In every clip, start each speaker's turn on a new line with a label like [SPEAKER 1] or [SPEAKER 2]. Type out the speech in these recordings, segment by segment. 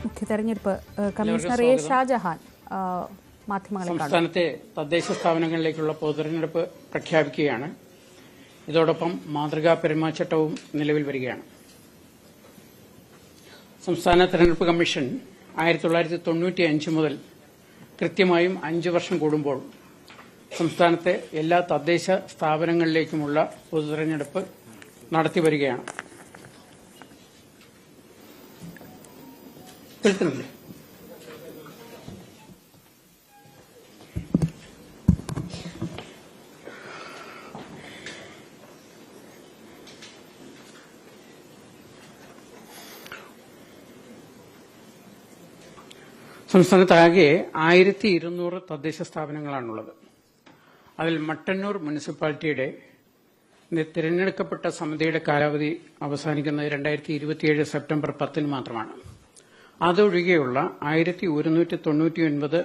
[SPEAKER 1] മുഖ്യ തെരഞ്ഞെടുപ്പ് commissioner A Shah Jahan മാധ്യമങ്ങളെ
[SPEAKER 2] സംസ്ഥാനത്തെ തദ്ദേശ സ്ഥാപനങ്ങളിലേക്കുള്ള പൊതുതെരഞ്ഞെടുപ്പ് പ്രഖ്യാപിക്കുകയാണ്. ഇതോടൊപ്പം മാതൃകാ പെരുമാറ്റച്ചട്ടവും നിലവിൽ വരികയാണ്. സംസ്ഥാന തെരഞ്ഞെടുപ്പ് കമ്മീഷൻ 1995 മുതൽ കൃത്യമായും 5 വർഷം കൂടുമ്പോൾ സംസ്ഥാനത്തെ എല്ലാ തദ്ദേശ സ്ഥാപനങ്ങളിലേക്കുമുള്ള പൊതുതെരഞ്ഞെടുപ്പ് നടത്തിവരികയാണ്. കേൾക്കുന്നില്ലേ? സംസ്ഥാനത്താകെ 1200 തദ്ദേശ സ്ഥാപനങ്ങളാണുള്ളത്. അതിൽ മട്ടന്നൂർ മുനിസിപ്പാലിറ്റിയുടെ തിരഞ്ഞെടുക്കപ്പെട്ട സമിതിയുടെ കാലാവധി അവസാനിക്കുന്നത് 2027 സെപ്റ്റംബർ 10 മാത്രമാണ്. അതൊഴികെയുള്ള 1199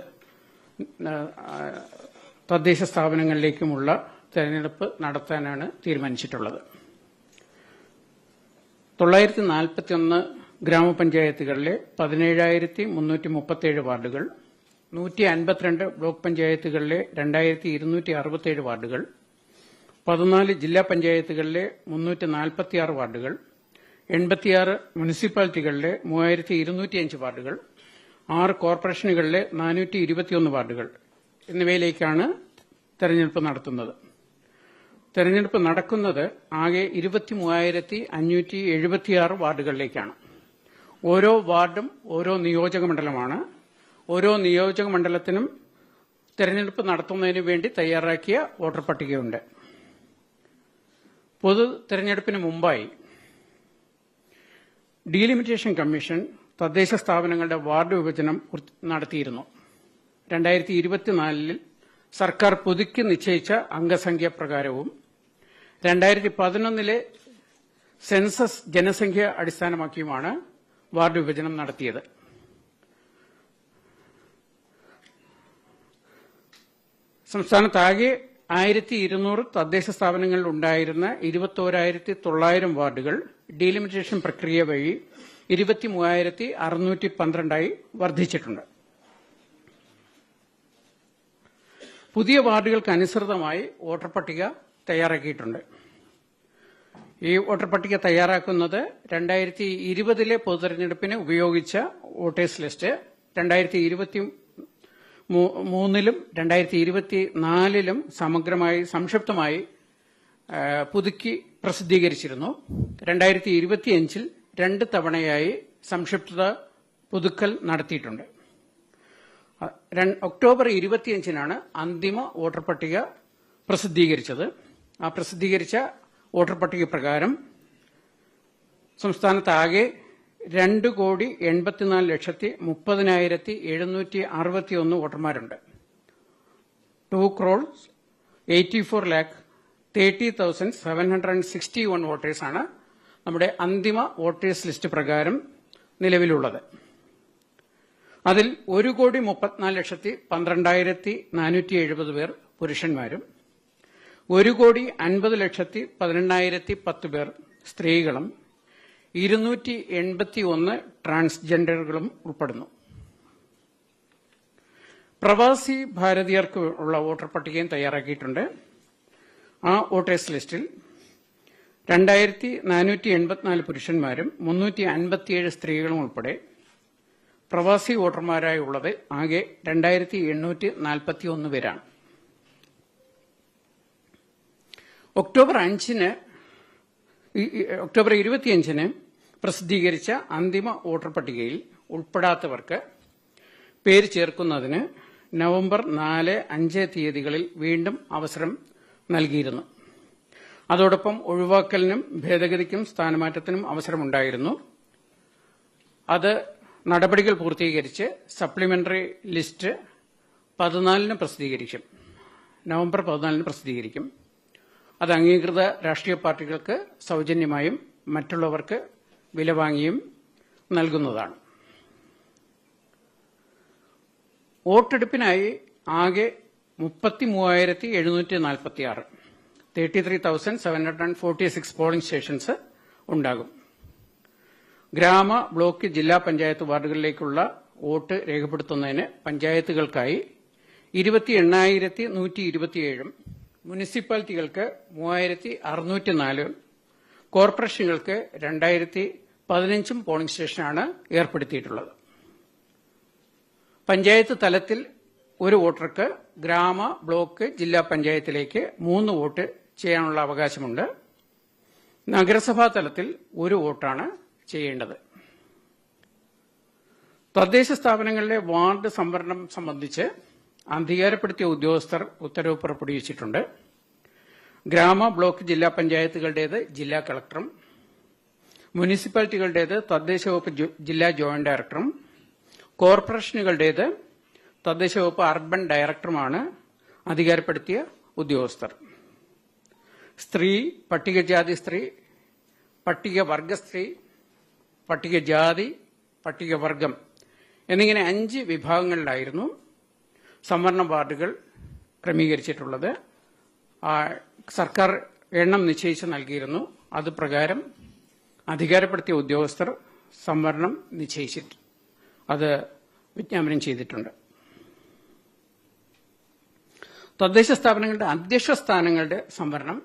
[SPEAKER 2] തദ്ദേശ സ്ഥാപനങ്ങളിലേക്കുമുള്ള തെരഞ്ഞെടുപ്പ് നടത്താനാണ് തീരുമാനിച്ചിട്ടുള്ളത്. 941 ഗ്രാമപഞ്ചായത്തുകളിലെ 17,337 വാർഡുകൾ, 152 ബ്ലോക്ക് പഞ്ചായത്തുകളിലെ 2,267 വാർഡുകൾ, 14 ജില്ലാ പഞ്ചായത്തുകളിലെ 346 വാർഡുകൾ, 86 മുനിസിപ്പാലിറ്റികളിലെ 3,205 വാർഡുകൾ, 6 കോർപ്പറേഷനുകളിലെ 421 വാർഡുകൾ എന്നിവയിലേക്കാണ് തെരഞ്ഞെടുപ്പ് നടത്തുന്നത്. തെരഞ്ഞെടുപ്പ് നടക്കുന്നത് ആകെ 23,576 വാർഡുകളിലേക്കാണ്. ഓരോ വാർഡും ഓരോ നിയോജക മണ്ഡലമാണ്. ഓരോ നിയോജക മണ്ഡലത്തിനും തെരഞ്ഞെടുപ്പ് നടത്തുന്നതിന് വേണ്ടി തയ്യാറാക്കിയ വോട്ടർ പട്ടികയുണ്ട്. പൊതു തെരഞ്ഞെടുപ്പിന് മുമ്പായി ഡീലിമിറ്റേഷൻ കമ്മീഷൻ തദ്ദേശ സ്ഥാപനങ്ങളുടെ വാർഡ് വിഭജനം നടത്തിയിരുന്നു. 2024 സർക്കാർ പുതുക്കി നിശ്ചയിച്ച അംഗസംഖ്യ പ്രകാരവും 2011 സെൻസസ് ജനസംഖ്യ അടിസ്ഥാനമാക്കിയുമാണ് വാർഡ് വിഭജനം നടത്തിയത്. സംസ്ഥാനത്താകെ 1200 തദ്ദേശ സ്ഥാപനങ്ങളിൽ ഉണ്ടായിരുന്ന 21,900 വാർഡുകൾ ഡീലിമിറ്റേഷൻ പ്രക്രിയ വഴി 23,612 വർദ്ധിച്ചിട്ടുണ്ട്. പുതിയ വാർഡുകൾക്ക് അനുസൃതമായി വോട്ടർ പട്ടിക തയ്യാറാക്കിയിട്ടുണ്ട്. ഈ വോട്ടർ പട്ടിക തയ്യാറാക്കുന്നത് 2020 പൊതുതെരഞ്ഞെടുപ്പിന് ഉപയോഗിച്ച വോട്ടേഴ്സ് ലിസ്റ്റ് 2023 2024 സമഗ്രമായി സംക്ഷിപ്തമായി പുതുക്കി പ്രസിദ്ധീകരിച്ചിരുന്നു. 2025 2 തവണയായി സംക്ഷിപ്ത പുതുക്കൽ നടത്തിയിട്ടുണ്ട്. ഒക്ടോബർ 25 അന്തിമ വോട്ടർ പട്ടിക പ്രസിദ്ധീകരിച്ചത്. ആ പ്രസിദ്ധീകരിച്ച വോട്ടർ പട്ടിക പ്രകാരം സംസ്ഥാനത്താകെ 2,84,30,761 വോട്ടർമാരുണ്ട്. 2,84,80,30,761 വോട്ടേഴ്സാണ് നമ്മുടെ അന്തിമ വോട്ടേഴ്സ് ലിസ്റ്റ് പ്രകാരം നിലവിലുള്ളത്. അതിൽ 1,34,12,470 പേർ പുരുഷന്മാരും 1,50,18,10 പേർ സ്ത്രീകളും 281 ട്രാൻസ്ജെൻഡറുകളും ഉൾപ്പെടുന്നു. പ്രവാസി ഭാരതീയർക്ക് ഉള്ള വോട്ടർ പട്ടികയും തയ്യാറാക്കിയിട്ടുണ്ട്. ആ വോട്ടേഴ്സ് ലിസ്റ്റിൽ 2,484 പുരുഷന്മാരും 357 സ്ത്രീകളും ഉൾപ്പെടെ പ്രവാസി വോട്ടർമാരായുള്ളത് ആകെ 2,841 പേരാണ്. ഒക്ടോബർ 25 പ്രസിദ്ധീകരിച്ച അന്തിമ വോട്ടർ പട്ടികയിൽ ഉൾപ്പെടാത്തവർക്ക് പേര് ചേർക്കുന്നതിന് നവംബർ 4, 5 തീയതികളിൽ വീണ്ടും അവസരം നൽകിയിരുന്നു. അതോടൊപ്പം ഒഴിവാക്കലിനും ഭേദഗതിക്കും സ്ഥാനമാറ്റത്തിനും അവസരമുണ്ടായിരുന്നു. അത് നടപടികൾ പൂർത്തീകരിച്ച് സപ്ലിമെന്ററി ലിസ്റ്റ് 14 പ്രസിദ്ധീകരിക്കും. നവംബർ 14 പ്രസിദ്ധീകരിക്കും. അത് അംഗീകൃത രാഷ്ട്രീയ പാർട്ടികൾക്ക് സൗജന്യമായും മറ്റുള്ളവർക്ക് വില വാങ്ങിയും നൽകുന്നതാണ്. വോട്ടെടുപ്പിനായി ആകെ 33,746 33,746 പോളിംഗ് സ്റ്റേഷൻസ് ഉണ്ടാകും. ഗ്രാമ, ബ്ലോക്ക്, ജില്ലാ പഞ്ചായത്ത് വാർഡുകളിലേക്കുള്ള വോട്ട് രേഖപ്പെടുത്തുന്നതിന് പഞ്ചായത്തുകൾക്കായി 28,127 മുനിസിപ്പാലിറ്റികൾക്ക് 3,604 കോർപ്പറേഷനുകൾക്ക് 2,015 പോളിംഗ് സ്റ്റേഷനാണ് ഏർപ്പെടുത്തിയിട്ടുള്ളത്. പഞ്ചായത്ത് തലത്തിൽ ഒരു വോട്ടർക്ക് ഗ്രാമ, ബ്ലോക്ക്, ജില്ലാ പഞ്ചായത്തിലേക്ക് 3 വോട്ട് ചെയ്യാനുള്ള അവകാശമുണ്ട്. നഗരസഭാ തലത്തിൽ ഒരു വോട്ടാണ് ചെയ്യേണ്ടത്. തദ്ദേശ സ്ഥാപനങ്ങളിലെ വാർഡ് സംവരണം സംബന്ധിച്ച് അധികാരപ്പെടുത്തിയ ഉദ്യോഗസ്ഥർ ഉത്തരവ് പുറപ്പെടുവിച്ചിട്ടുണ്ട്. ഗ്രാമ, ബ്ലോക്ക്, ജില്ലാ പഞ്ചായത്തുകളുടേത് ജില്ലാ കളക്ടറും മുനിസിപ്പാലിറ്റികളുടേത് തദ്ദേശ വകുപ്പ് ജില്ലാ ജോയിന്റ് ഡയറക്ടറും കോർപ്പറേഷനുകളുടേത് തദ്ദേശ വകുപ്പ് അർബൻ ഡയറക്ടറുമാണ് അധികാരപ്പെടുത്തിയ ഉദ്യോഗസ്ഥർ. സ്ത്രീ, പട്ടികജാതി സ്ത്രീ, പട്ടികവർഗ സ്ത്രീ, പട്ടികജാതി, പട്ടികവർഗം എന്നിങ്ങനെ 5 വിഭാഗങ്ങളിലായിരുന്നു സംവരണ വാർഡുകൾ ക്രമീകരിച്ചിട്ടുള്ളത്. സർക്കാർ എണ്ണം നിശ്ചയിച്ച് നൽകിയിരുന്നു. അതുപ്രകാരം അധികാരപ്പെടുത്തിയ ഉദ്യോഗസ്ഥർ സംവരണം നിശ്ചയിച്ചിട്ട് അത് വിജ്ഞാപനം ചെയ്തിട്ടുണ്ട്. തദ്ദേശ സ്ഥാപനങ്ങളുടെ അധ്യക്ഷ സ്ഥാനങ്ങളുടെ സംവരണം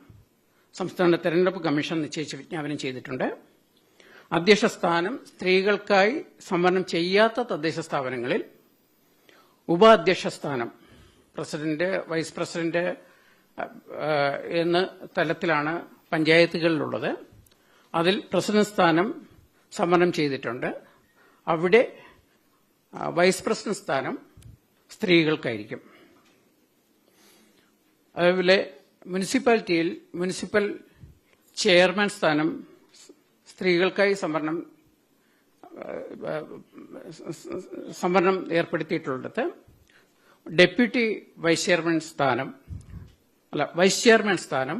[SPEAKER 2] സംസ്ഥാന തെരഞ്ഞെടുപ്പ് കമ്മീഷൻ നിശ്ചയിച്ച് വിജ്ഞാപനം ചെയ്തിട്ടുണ്ട്. അധ്യക്ഷ സ്ഥാനം സ്ത്രീകൾക്കായി സംവരണം ചെയ്യാത്ത തദ്ദേശ സ്ഥാപനങ്ങളിൽ ഉപാധ്യക്ഷ സ്ഥാനം പ്രസിഡന്റ്, വൈസ് പ്രസിഡന്റ് എന്ന തലത്തിലാണ് പഞ്ചായത്തുകളിലുള്ളത്. അതിൽ പ്രസിഡന്റ് സ്ഥാനം സംവരണം ചെയ്തിട്ടുണ്ട്. അവിടെ വൈസ് പ്രസിഡന്റ് സ്ഥാനം സ്ത്രീകൾക്കായിരിക്കും. അതുപോലെ മുനിസിപ്പാലിറ്റിയിൽ മുനിസിപ്പൽ ചെയർമാൻ സ്ഥാനം സ്ത്രീകൾക്കായി സംവരണം ഏർപ്പെടുത്തിയിട്ടുള്ളത്. ഡെപ്യൂട്ടി വൈസ് ചെയർമാൻ സ്ഥാനം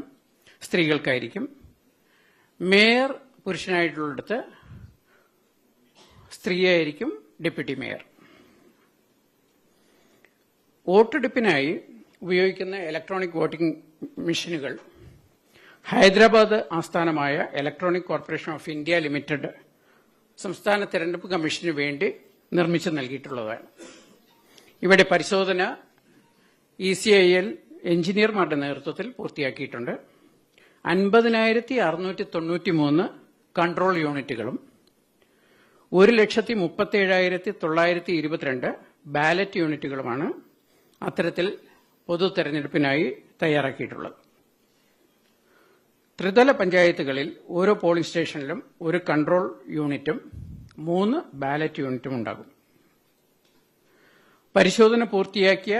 [SPEAKER 2] സ്ത്രീകൾക്കായിരിക്കും. മേയർ പുരുഷനായിട്ടുള്ളിടത്ത് സ്ത്രീയായിരിക്കും ഡെപ്യൂട്ടി മേയർ. വോട്ടെടുപ്പിനായി ഉപയോഗിക്കുന്ന ഇലക്ട്രോണിക് വോട്ടിംഗ് മെഷീനുകൾ ഹൈദരാബാദ് ആസ്ഥാനമായ electronic corporation of India limited സംസ്ഥാന തെരഞ്ഞെടുപ്പ് കമ്മീഷന് വേണ്ടി നിർമ്മിച്ചു നൽകിയിട്ടുള്ളതാണ്. ഇവിടെ പരിശോധന ECIL എഞ്ചിനീയർമാരുടെ നേതൃത്വത്തിൽ പൂർത്തിയാക്കിയിട്ടുണ്ട്. 50,693 കൺട്രോൾ യൂണിറ്റുകളും 1,37,922 ബാലറ്റ് യൂണിറ്റുകളുമാണ് അത്തരത്തിൽ പൊതു തെരഞ്ഞെടുപ്പിനായി തയ്യാറാക്കിയിട്ടുള്ളത്. ത്രിതല പഞ്ചായത്തുകളിൽ ഓരോ പോളിംഗ് സ്റ്റേഷനിലും ഒരു കൺട്രോൾ യൂണിറ്റും 3 ബാലറ്റ് യൂണിറ്റും ഉണ്ടാകും. പരിശോധന പൂർത്തിയാക്കിയ